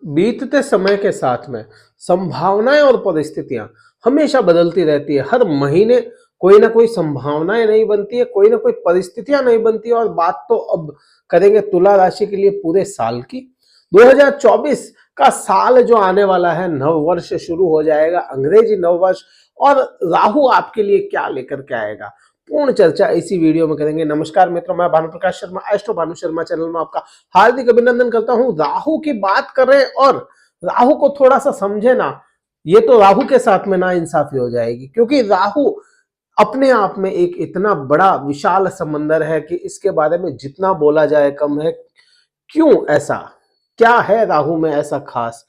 बीतते समय के साथ में संभावनाएं और परिस्थितियां हमेशा बदलती रहती है। हर महीने कोई ना कोई संभावनाएं नहीं बनती है, कोई ना कोई परिस्थितियां नहीं बनती है। और बात तो अब करेंगे तुला राशि के लिए पूरे साल की। 2024 का साल जो आने वाला है, नव वर्ष शुरू हो जाएगा, अंग्रेजी नव वर्ष, और राहु आपके लिए क्या लेकर के आएगा, पूर्ण चर्चा इसी वीडियो में करेंगे। नमस्कार मित्रों, मैं भानु प्रकाश शर्मा, एस्ट्रो भानु शर्मा चैनल में आपका हार्दिक अभिनंदन करता हूं। राहु की बात करें और राहु को थोड़ा सा समझे ना, ये तो राहु के साथ में ना इंसाफी हो जाएगी, क्योंकि राहु अपने आप में एक इतना बड़ा विशाल समंदर है कि इसके बारे में जितना बोला जाए कम है। क्यों ऐसा, क्या है राहु में ऐसा खास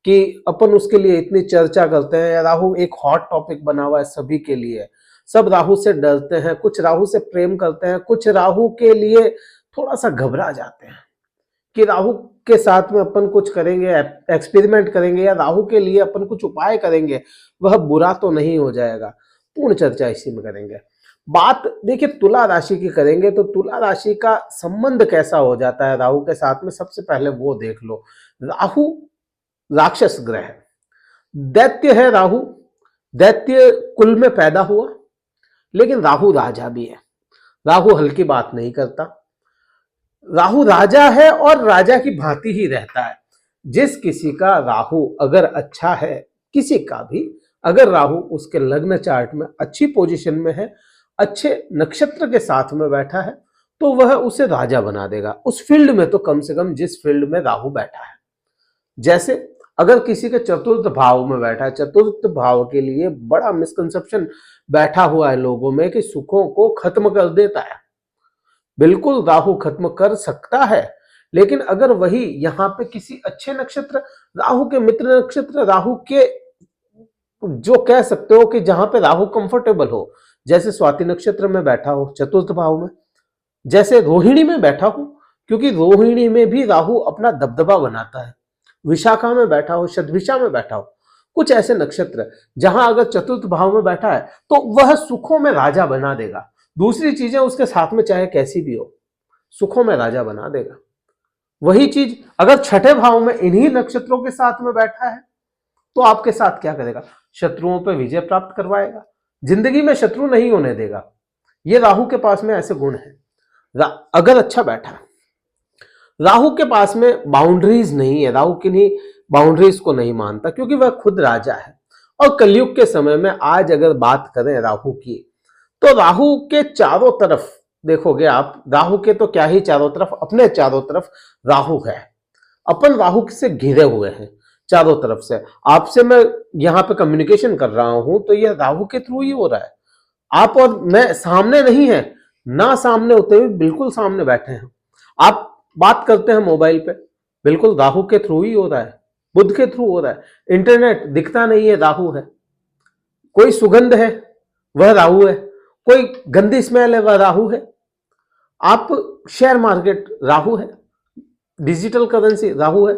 कि अपन उसके लिए इतनी चर्चा करते हैं। राहु एक हॉट टॉपिक बना हुआ है सभी के लिए। सब राहु से डरते हैं, कुछ राहु से प्रेम करते हैं, कुछ राहु के लिए थोड़ा सा घबरा जाते हैं कि राहु के साथ में अपन कुछ करेंगे, एक्सपेरिमेंट करेंगे, या राहु के लिए अपन कुछ उपाय करेंगे, वह बुरा तो नहीं हो जाएगा। पूर्ण चर्चा इसी में करेंगे। बात देखिए तुला राशि की करेंगे तो तुला राशि का संबंध कैसा हो जाता है राहु के साथ में, सबसे पहले वो देख लो। राहु राक्षस ग्रह है, दैत्य है राहु, दैत्य कुल में पैदा हुआ, लेकिन राहु राजा भी है। राहु हल्की बात नहीं करता। राहु राजा है और राजा की भांति ही रहता है। जिस किसी का राहु अगर अच्छा है, किसी का भी अगर राहु उसके लग्न चार्ट में अच्छी पोजीशन में है, अच्छे नक्षत्र के साथ में बैठा है, तो वह उसे राजा बना देगा उस फील्ड में, तो कम से कम जिस फील्ड में राहु बैठा है। जैसे अगर किसी के चतुर्थ भाव में बैठा है, चतुर्थ भाव के लिए बड़ा मिसकंसेप्शन बैठा हुआ है लोगों में कि सुखों को खत्म कर देता है। बिल्कुल राहु खत्म कर सकता है, लेकिन अगर वही यहाँ पे किसी अच्छे नक्षत्र, राहु के मित्र नक्षत्र, राहु के जो कह सकते हो कि जहां पे राहु कंफर्टेबल हो, जैसे स्वाति नक्षत्र में बैठा हो चतुर्थ भाव में, जैसे रोहिणी में बैठा हो, क्योंकि रोहिणी में भी राहु अपना दबदबा बनाता है, विशाखा में बैठा हो, शतभिषा में बैठा हो, कुछ ऐसे नक्षत्र जहां अगर चतुर्थ भाव में बैठा है तो वह सुखों में राजा बना देगा। दूसरी चीजें उसके साथ में चाहे कैसी भी हो, सुखों में राजा बना देगा। वही चीज अगर छठे भाव में इन्हीं नक्षत्रों के साथ में बैठा है तो आपके साथ क्या करेगा, शत्रुओं पर विजय प्राप्त करवाएगा, जिंदगी में शत्रु नहीं होने देगा। ये राहु के पास में ऐसे गुण है। अगर अच्छा बैठा, राहु के पास में बाउंड्रीज नहीं है, राहु किन्हीं बाउंड्रीज को नहीं मानता, क्योंकि वह खुद राजा है। और कलयुग के समय में आज अगर बात करें राहु की, तो राहु के चारों तरफ देखोगे आप, राहु के तो क्या ही चारों तरफ, अपने चारों तरफ राहु है। अपन राहु से घिरे हुए हैं चारों तरफ से। आपसे मैं यहां पे कम्युनिकेशन कर रहा हूं तो यह राहु के थ्रू ही हो रहा है। आप और मैं सामने नहीं है, ना सामने होते हुए बिल्कुल सामने बैठे हैं। आप बात करते हैं मोबाइल पे, बिल्कुल राहु के थ्रू ही हो रहा है, बुध के थ्रू हो रहा है। इंटरनेट दिखता नहीं है, राहु है। कोई सुगंध है, वह राहु है। कोई गंदी स्मेल है, वह राहु है। आप शेयर मार्केट, राहु है। डिजिटल करेंसी, राहु है।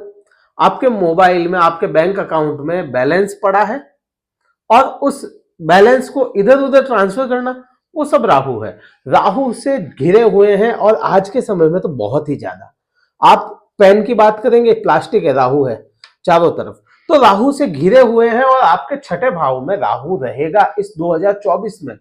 आपके मोबाइल में, आपके बैंक अकाउंट में बैलेंस पड़ा है और उस बैलेंस को इधर उधर ट्रांसफर करना, वो सब राहु है। राहु से घिरे हुए हैं, और आज के समय में तो बहुत ही ज्यादा। आप पेन की बात करेंगे, प्लास्टिक है, राहु है चारों तरफ। तो राहु से घिरे हुए हैं, और आपके छठे भाव में राहु रहेगा इस 2024 में।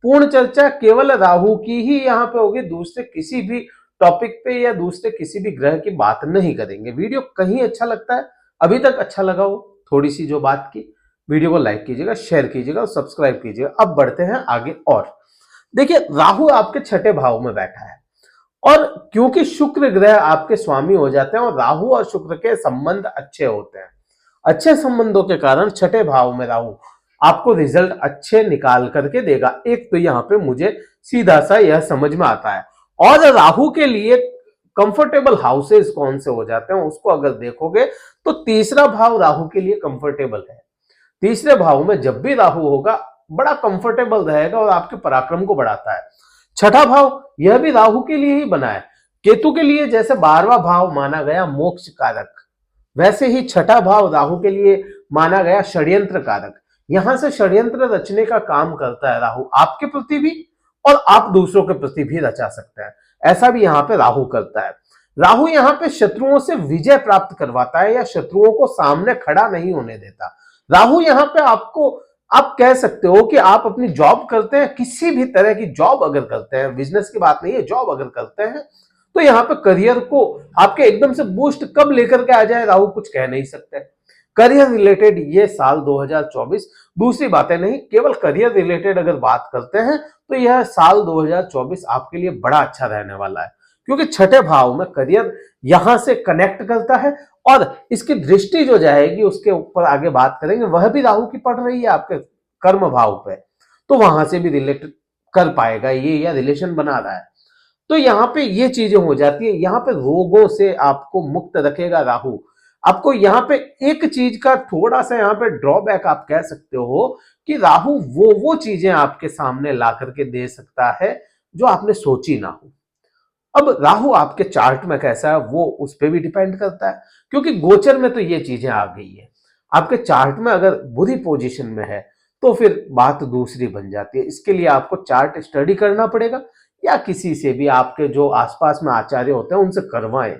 पूर्ण चर्चा केवल राहु की ही यहाँ पे होगी, दूसरे किसी भी टॉपिक पे या दूसरे किसी भी ग्रह की बात नहीं करेंगे। वीडियो कहीं अच्छा लगता है, अभी तक अच्छा लगा हो थोड़ी सी जो बात की, वीडियो को लाइक कीजिएगा, शेयर कीजिएगा और सब्सक्राइब कीजिएगा। अब बढ़ते हैं आगे। और देखिए राहु आपके छठे भाव में बैठा है, और क्योंकि शुक्र ग्रह आपके स्वामी हो जाते हैं, और राहु और शुक्र के संबंध अच्छे होते हैं, अच्छे संबंधों के कारण छठे भाव में राहु आपको रिजल्ट अच्छे निकाल करके देगा। एक तो यहाँ पे मुझे सीधा सा यह समझ में आता है। और राहु के लिए कंफर्टेबल हाउसेस कौन से हो जाते हैं उसको अगर देखोगे तो तीसरा भाव राहु के लिए कंफर्टेबल है। तीसरे भाव में जब भी राहु होगा बड़ा कंफर्टेबल रहेगा और आपके पराक्रम को बढ़ाता है। छठा भाव यह भी राहु के लिए ही बना है। केतु के लिए जैसे 12वां भाव माना गया मोक्ष कारक, वैसे ही छठा भाव राहु के लिए माना गया षड्यंत्र कारक। यहां से षड्यंत्र रचने का काम करता है राहु, आपके प्रति भी और आप दूसरों के प्रति भी रचा सकते हैं, ऐसा भी यहाँ पे राहु करता है। राहु यहाँ पे शत्रुओं से विजय प्राप्त करवाता है या शत्रुओं को सामने खड़ा नहीं होने देता। राहु यहाँ पे आपको, आप कह सकते हो कि आप अपनी जॉब करते हैं, किसी भी तरह की जॉब अगर करते हैं, बिजनेस की बात नहीं है, जॉब अगर करते हैं, तो यहाँ पे करियर को आपके एकदम से बूस्ट कब लेकर के आ जाए राहु कुछ कह नहीं सकते। करियर रिलेटेड ये साल 2024, दूसरी बातें नहीं, केवल करियर रिलेटेड अगर बात करते हैं तो यह साल 2024 आपके लिए बड़ा अच्छा रहने वाला है, क्योंकि छठे भाव में करियर यहां से कनेक्ट करता है और इसकी दृष्टि जो जाएगी उसके ऊपर आगे बात करेंगे, वह भी राहु की पड़ रही है आपके कर्म भाव पे, तो वहां से भी रिलेट कर पाएगा ये, या रिलेशन बना रहा है। तो यहाँ पे ये चीजें हो जाती है, यहाँ पे रोगों से आपको मुक्त रखेगा राहु। आपको यहाँ पे एक चीज का थोड़ा सा यहाँ पे ड्रॉबैक आप कह सकते हो कि राहु वो चीजें आपके सामने ला करके दे सकता है जो आपने सोची ना हो। अब राहु आपके चार्ट में कैसा है वो उस पर भी डिपेंड करता है, क्योंकि गोचर में तो ये चीजें आ गई है। आपके चार्ट में अगर बुरी पोजीशन में है तो फिर बात दूसरी बन जाती है। इसके लिए आपको चार्ट स्टडी करना पड़ेगा या किसी से भी, आपके जो आसपास में आचार्य होते हैं उनसे करवाएं,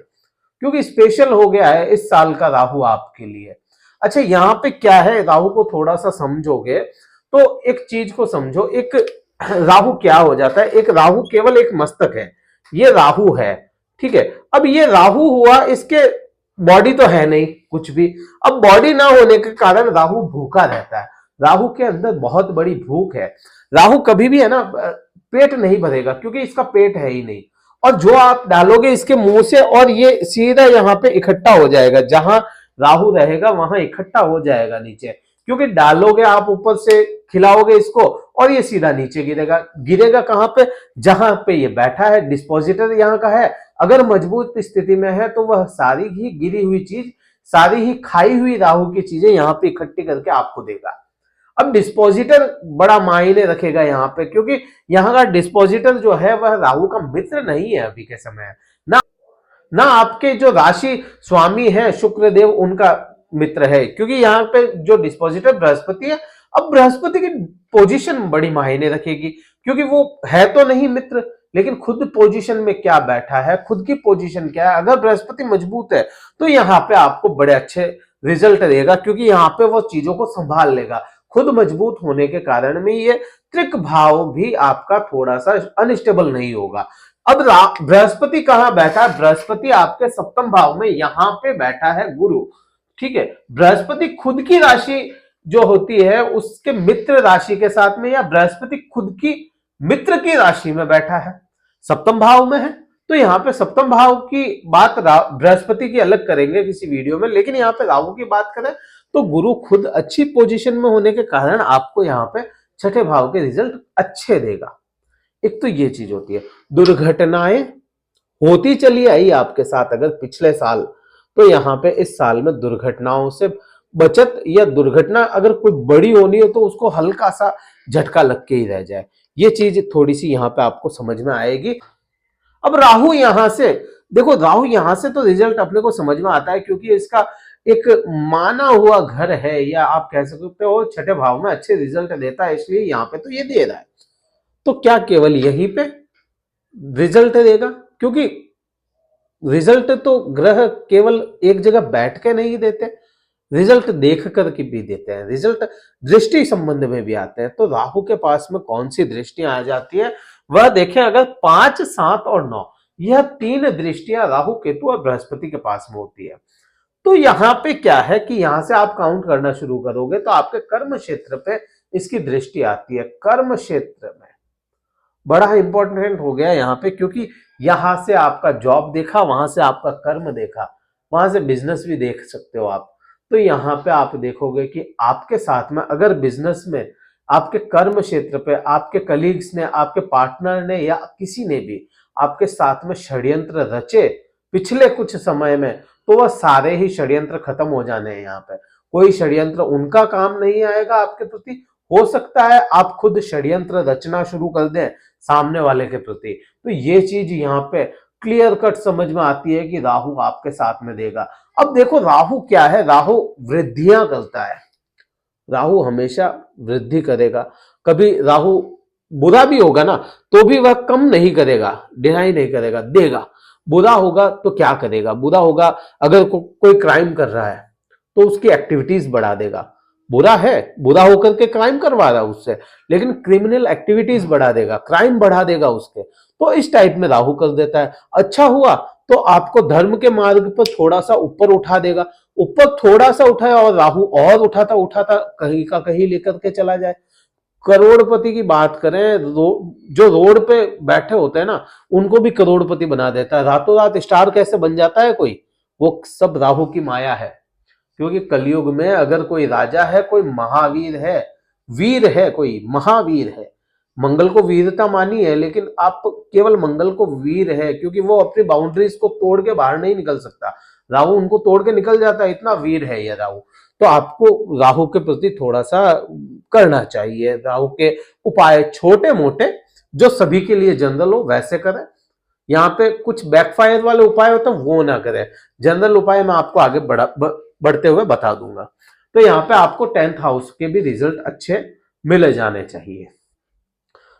क्योंकि स्पेशल हो गया है इस साल का राहु आपके लिए। अच्छा, यहाँ पे क्या है, राहु को थोड़ा सा समझोगे तो एक चीज को समझो, एक राहु क्या हो जाता है, एक राहु केवल एक मस्तक है, ये राहु है, ठीक है। अब ये राहु हुआ, इसके बॉडी तो है नहीं कुछ भी। अब बॉडी ना होने के कारण राहु भूखा रहता है, राहु के अंदर बहुत बड़ी भूख है। राहु कभी भी है ना पेट नहीं भरेगा, क्योंकि इसका पेट है ही नहीं, और जो आप डालोगे इसके मुंह से और ये सीधा यहाँ पे इकट्ठा हो जाएगा, जहां राहु रहेगा वहां इकट्ठा हो जाएगा नीचे, क्योंकि डालोगे आप ऊपर से, खिलाओगे इसको और ये सीधा नीचे गिरेगा। गिरेगा कहां पे, जहां पे ये बैठा है, डिस्पोजिटर यहाँ का है। अगर मजबूत स्थिति में है तो वह सारी ही गिरी हुई चीज, सारी ही खाई हुई राहु की चीजें यहाँ पे इकट्ठी करके आपको देगा। अब डिस्पोजिटर बड़ा मायने रखेगा यहाँ पे, क्योंकि यहाँ का डिस्पोजिटर जो है वह राहु का मित्र नहीं है अभी के समय, ना ना आपके जो राशि स्वामी है शुक्र देव उनका मित्र है, क्योंकि यहाँ पे जो डिस्पोजिटर बृहस्पति है। अब बृहस्पति की पोजीशन बड़ी मायने रखेगी, क्योंकि वो है तो नहीं मित्र, लेकिन खुद पोजीशन में क्या बैठा है, खुद की पोजीशन क्या है। अगर बृहस्पति मजबूत है तो यहाँ पे आपको बड़े अच्छे रिजल्ट देगा, क्योंकि यहाँ पे वो चीजों को संभाल लेगा। खुद मजबूत होने के कारण में ये त्रिक भाव भी आपका थोड़ा सा अनस्टेबल नहीं होगा। अब बृहस्पति कहां बैठा है, बृहस्पति आपके सप्तम भाव में यहां पे बैठा है गुरु, ठीक है। बृहस्पति खुद की राशि जो होती है उसके मित्र राशि के साथ में, या बृहस्पति खुद की मित्र की राशि में बैठा है, सप्तम भाव में है। तो यहाँ पे सप्तम भाव की बात बृहस्पति की अलग करेंगे किसी वीडियो में, लेकिन यहाँ पे राहु की बात करें तो गुरु खुद अच्छी पोजीशन में होने के कारण आपको यहाँ पे छठे भाव के रिजल्ट अच्छे देगा। एक तो ये चीज होती है। दुर्घटनाएं होती चली आई आपके साथ अगर पिछले साल, तो यहाँ पे इस साल में दुर्घटनाओं से बचत, या दुर्घटना अगर कोई बड़ी होनी हो तो उसको हल्का सा झटका लग के ही रह जाए, ये चीज थोड़ी सी यहाँ पे आपको समझ में आएगी। अब राहु यहां से देखो, राहु यहां से तो रिजल्ट अपने को समझ में आता है, क्योंकि इसका एक माना हुआ घर है, या आप कह सकते हो छठे भाव में अच्छे रिजल्ट देता है, इसलिए यहाँ पे तो ये दे रहा है। तो क्या केवल यहीं पे रिजल्ट देगा, क्योंकि रिजल्ट तो ग्रह केवल एक जगह बैठ के नहीं देते, रिजल्ट देख करके भी देते हैं, रिजल्ट दृष्टि संबंध में भी आते हैं। तो राहु के पास में कौन सी दृष्टियां आ जाती है वह देखें, अगर 5, 7 और 9 यह 3 दृष्टियां राहु केतु और बृहस्पति के पास में होती है, तो यहां पे क्या है कि यहां से आप काउंट करना शुरू करोगे तो आपके कर्म क्षेत्र पे इसकी दृष्टि आती है। कर्म क्षेत्र में बड़ा इंपॉर्टेंट हो गया यहाँ पे, क्योंकि यहां से आपका जॉब देखा, वहां से आपका कर्म देखा, वहां से बिजनेस भी देख सकते हो आप। तो यहाँ पे आप देखोगे कि आपके साथ में अगर बिजनेस में आपके कर्म क्षेत्र पे आपके कलीग्स ने, आपके पार्टनर ने, या किसी ने भी आपके साथ में षड्यंत्र रचे पिछले कुछ समय में, तो वह सारे ही षड्यंत्र खत्म हो जाने हैं। यहाँ पे कोई षड्यंत्र उनका काम नहीं आएगा आपके प्रति। हो सकता है आप खुद षड्यंत्र रचना शुरू कर दें सामने वाले के प्रति। तो ये चीज यहाँ पे क्लियर कट समझ में आती है कि राहु आपके साथ में देगा। अब देखो राहु क्या है, राहु वृद्धियां करता है, राहु हमेशा वृद्धि करेगा। कभी राहु बुरा भी होगा ना तो भी वह कम नहीं करेगा, डिनाई नहीं करेगा, देगा। बुरा होगा तो क्या करेगा, बुरा होगा अगर कोई क्राइम कर रहा है तो उसकी एक्टिविटीज बढ़ा देगा। बुरा है, बुरा होकर के क्राइम करवा रहा है उससे, लेकिन क्रिमिनल एक्टिविटीज बढ़ा देगा, क्राइम बढ़ा देगा उसके। तो इस टाइप में राहु कर देता है। अच्छा हुआ तो आपको धर्म के मार्ग पर थोड़ा सा ऊपर उठा देगा, ऊपर थोड़ा सा उठाया और राहु और उठाता उठाता कहीं का कहीं लेकर के चला जाए। करोड़पति की बात करें, जो रोड पे बैठे होते हैं ना, उनको भी करोड़पति बना देता है। रातों रात स्टार कैसे बन जाता है कोई, वो सब राहु की माया है। क्योंकि कलयुग में अगर कोई राजा है, कोई महावीर है, वीर है, कोई महावीर है, मंगल को वीरता मानी है, लेकिन आप केवल मंगल को वीर है क्योंकि वो अपनी बाउंड्रीज को तोड़ के बाहर नहीं निकल सकता। राहु उनको तोड़ के निकल जाता है, इतना वीर है यह राहु। तो आपको राहु के प्रति थोड़ा सा करना चाहिए। राहु के उपाय छोटे मोटे जो सभी के लिए जनरल हो वैसे करें। यहाँ पे कुछ बैकफायर वाले उपाय होते हैं वो ना करें। जनरल उपाय मैं आपको आगे बढ़ते हुए बता दूंगा। तो यहाँ पे आपको 10th हाउस के भी रिजल्ट अच्छे मिले जाने चाहिए।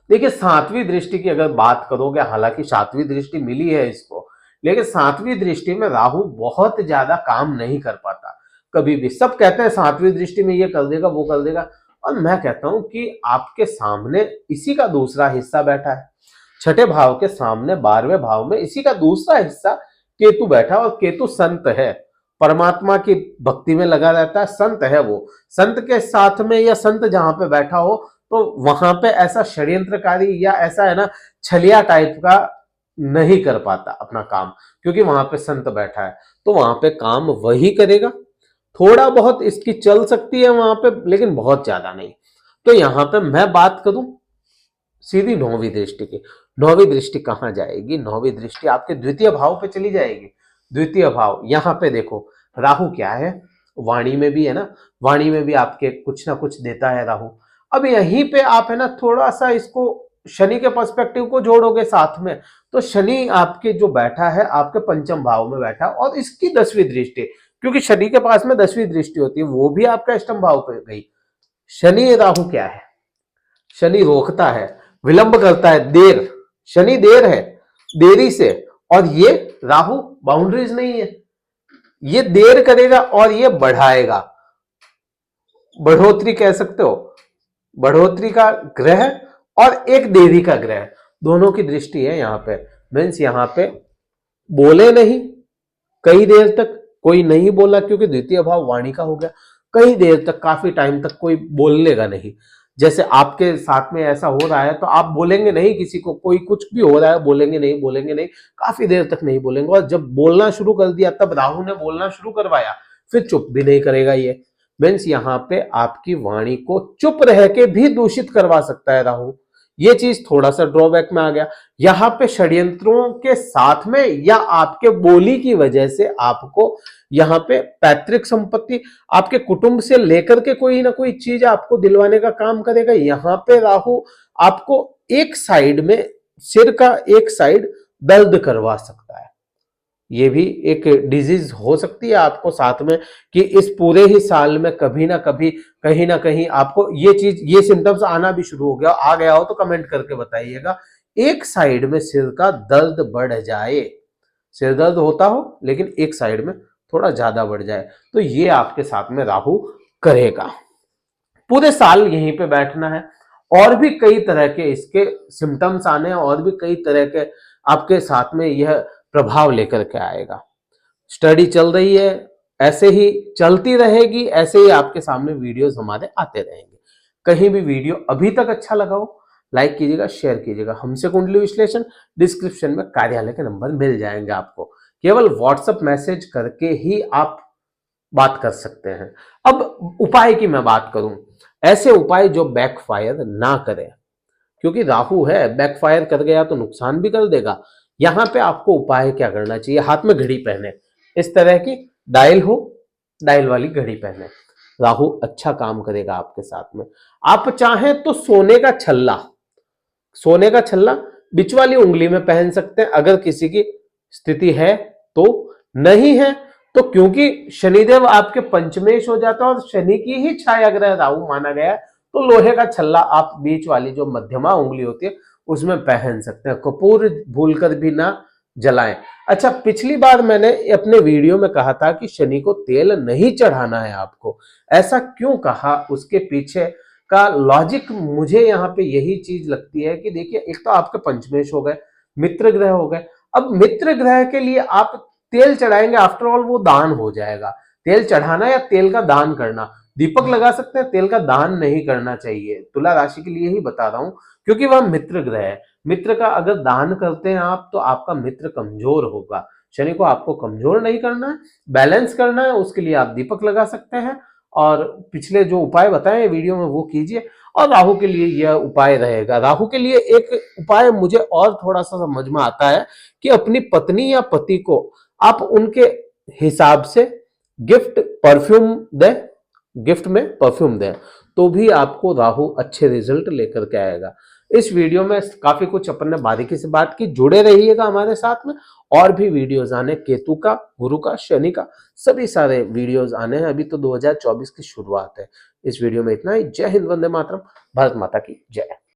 देखिए 7वीं दृष्टि की अगर बात करोगे, हालांकि 7वीं दृष्टि मिली है इसको, लेकिन 7वीं दृष्टि में राहु बहुत ज्यादा काम नहीं कर पाता कभी भी। सब कहते हैं 7वीं दृष्टि में ये कर देगा वो कर देगा, और मैं कहता हूं कि आपके सामने इसी का दूसरा हिस्सा बैठा है। छठे भाव के सामने 12वें भाव में इसी का दूसरा हिस्सा केतु बैठा, और केतु संत है, परमात्मा की भक्ति में लगा रहता है, संत है वो। संत के साथ में या संत जहां पे बैठा हो तो वहां पे ऐसा षड्यंत्रकारी या ऐसा है ना छलिया टाइप का नहीं कर पाता अपना काम, क्योंकि वहां पे संत बैठा है। तो वहां पे काम वही करेगा। थोड़ा बहुत इसकी चल सकती है वहां पे, लेकिन बहुत ज्यादा नहीं। तो यहां पे मैं बात करूं सीधी 9वीं दृष्टि की। 9वीं दृष्टि कहां जाएगी? 9वीं दृष्टि आपके द्वितीय भाव पे चली जाएगी। द्वितीय भाव, यहां पे देखो राहु क्या है, वाणी में भी है ना, वाणी में भी आपके कुछ ना कुछ देता है राहु। अब यहीं पे आप है ना थोड़ा सा इसको शनि के पर्सपेक्टिव को जोड़ोगे साथ में, तो शनि आपके जो बैठा है आपके पंचम भाव में बैठा, और इसकी 10वीं दृष्टि, क्योंकि शनि के पास में 10वीं दृष्टि होती है, वो भी आपका अष्टम भाव पे गई। शनि राहु क्या है? शनि रोकता है, विलंब करता है, देर। शनि देर है, देरी से, और ये राहु बाउंड्रीज नहीं है, ये देर करेगा और ये बढ़ाएगा। बढ़ोतरी कह सकते हो, बढ़ोतरी का ग्रह और एक देरी का ग्रह, दोनों की दृष्टि है यहां पे। मीन्स यहां पे बोले नहीं कई देर तक, कोई नहीं बोला क्योंकि द्वितीय भाव वाणी का हो गया। कई देर तक, काफी टाइम तक कोई बोलेगा नहीं। जैसे आपके साथ में ऐसा हो रहा है तो आप बोलेंगे नहीं किसी को, कोई कुछ भी हो रहा है बोलेंगे नहीं, बोलेंगे नहीं, काफी देर तक नहीं बोलेंगे। और जब बोलना शुरू कर दिया तब राहु ने बोलना शुरू करवाया, फिर चुप भी नहीं करेगा ये। मीन्स यहाँ पे आपकी वाणी को चुप रह के भी दूषित करवा सकता है राहु। ये चीज थोड़ा सा ड्रॉबैक में आ गया। यहाँ पे षड्यंत्रों के साथ में या आपके बोली की वजह से आपको यहाँ पे पैतृक संपत्ति, आपके कुटुंब से लेकर के कोई ना कोई चीज आपको दिलवाने का काम करेगा। यहाँ पे राहु आपको एक साइड में, सिर का एक साइड दर्द करवा सकता है। ये भी एक डिजीज हो सकती है आपको साथ में, कि इस पूरे ही साल में कभी ना कभी कहीं ना कहीं आपको ये चीज, ये सिम्टम्स आना भी शुरू हो गया, आ गया हो तो कमेंट करके बताइएगा। एक साइड में सिर का दर्द बढ़ जाए, सिर दर्द होता हो लेकिन एक साइड में थोड़ा ज्यादा बढ़ जाए, तो ये आपके साथ में राहु करेगा। पूरे साल यहीं पे बैठना है। और भी कई तरह के इसके सिम्टम्स आने हैं, और भी कई तरह के आपके साथ में यह प्रभाव लेकर के आएगा। स्टडी चल रही है, ऐसे ही चलती रहेगी, ऐसे ही आपके सामने वीडियोस हमारे आते रहेंगे। कहीं भी वीडियो अभी तक अच्छा लगा हो, लाइक कीजिएगा, शेयर कीजिएगा। हमसे कुंडली विश्लेषण डिस्क्रिप्शन में कार्यालय के नंबर मिल जाएंगे आपको, केवल व्हाट्सएप मैसेज करके ही आप बात कर सकते हैं। अब उपाय की मैं बात करूं, ऐसे उपाय जो बैकफायर ना करें, क्योंकि राहु है, बैकफायर कर गया तो नुकसान भी कर देगा। यहां पे आपको उपाय क्या करना चाहिए? हाथ में घड़ी पहने, इस तरह की डायल हो, डायल वाली घड़ी पहने, राहु अच्छा काम करेगा आपके साथ में। आप चाहें तो सोने का छल्ला, सोने का छल्ला बीच वाली उंगली में पहन सकते हैं अगर किसी की स्थिति है तो। नहीं है तो क्योंकि शनिदेव आपके पंचमेश हो जाता है और शनि की ही छाया ग्रह राहु माना गया है, तो लोहे का छल्ला आप बीच वाली जो मध्यमा उंगली होती है उसमें पहन सकते हैं। कपूर भूलकर भी ना जलाएं। अच्छा, पिछली बार मैंने अपने वीडियो में कहा था कि शनि को तेल नहीं चढ़ाना है आपको। ऐसा क्यों कहा, उसके पीछे का लॉजिक मुझे यहाँ पे यही चीज लगती है कि देखिए, एक तो आपके पंचमेश हो गए, मित्र ग्रह हो गए। अब मित्र ग्रह के लिए आप तेल चढ़ाएंगे, आफ्टर ऑल वो दान हो जाएगा। तेल चढ़ाना या तेल का दान करना, दीपक लगा सकते हैं, तेल का दान नहीं करना चाहिए। तुला राशि के लिए ही बता रहा हूं, क्योंकि वह मित्र ग्रह है। मित्र का अगर दान करते हैं आप, तो आपका मित्र कमजोर होगा। शनि को आपको कमजोर नहीं करना है, बैलेंस करना है। उसके लिए आप दीपक लगा सकते हैं, और पिछले जो उपाय बताए वीडियो में वो कीजिए। और राहु के लिए यह उपाय रहेगा। राहु के लिए एक उपाय मुझे और थोड़ा सा समझ में आता है कि अपनी पत्नी या पति को आप उनके हिसाब से गिफ्ट परफ्यूम दें, गिफ्ट में परफ्यूम दें, तो भी आपको राहु अच्छे रिजल्ट लेकर के आएगा। इस वीडियो में काफी कुछ अपन ने बारीकी से बात की। जुड़े रहिएगा हमारे साथ में, और भी वीडियोस आने, केतु का, गुरु का, शनि का, सभी सारे वीडियोस आने हैं। अभी तो 2024 की शुरुआत है। इस वीडियो में इतना ही। जय हिंद, वंदे मातरम, भारत माता की जय।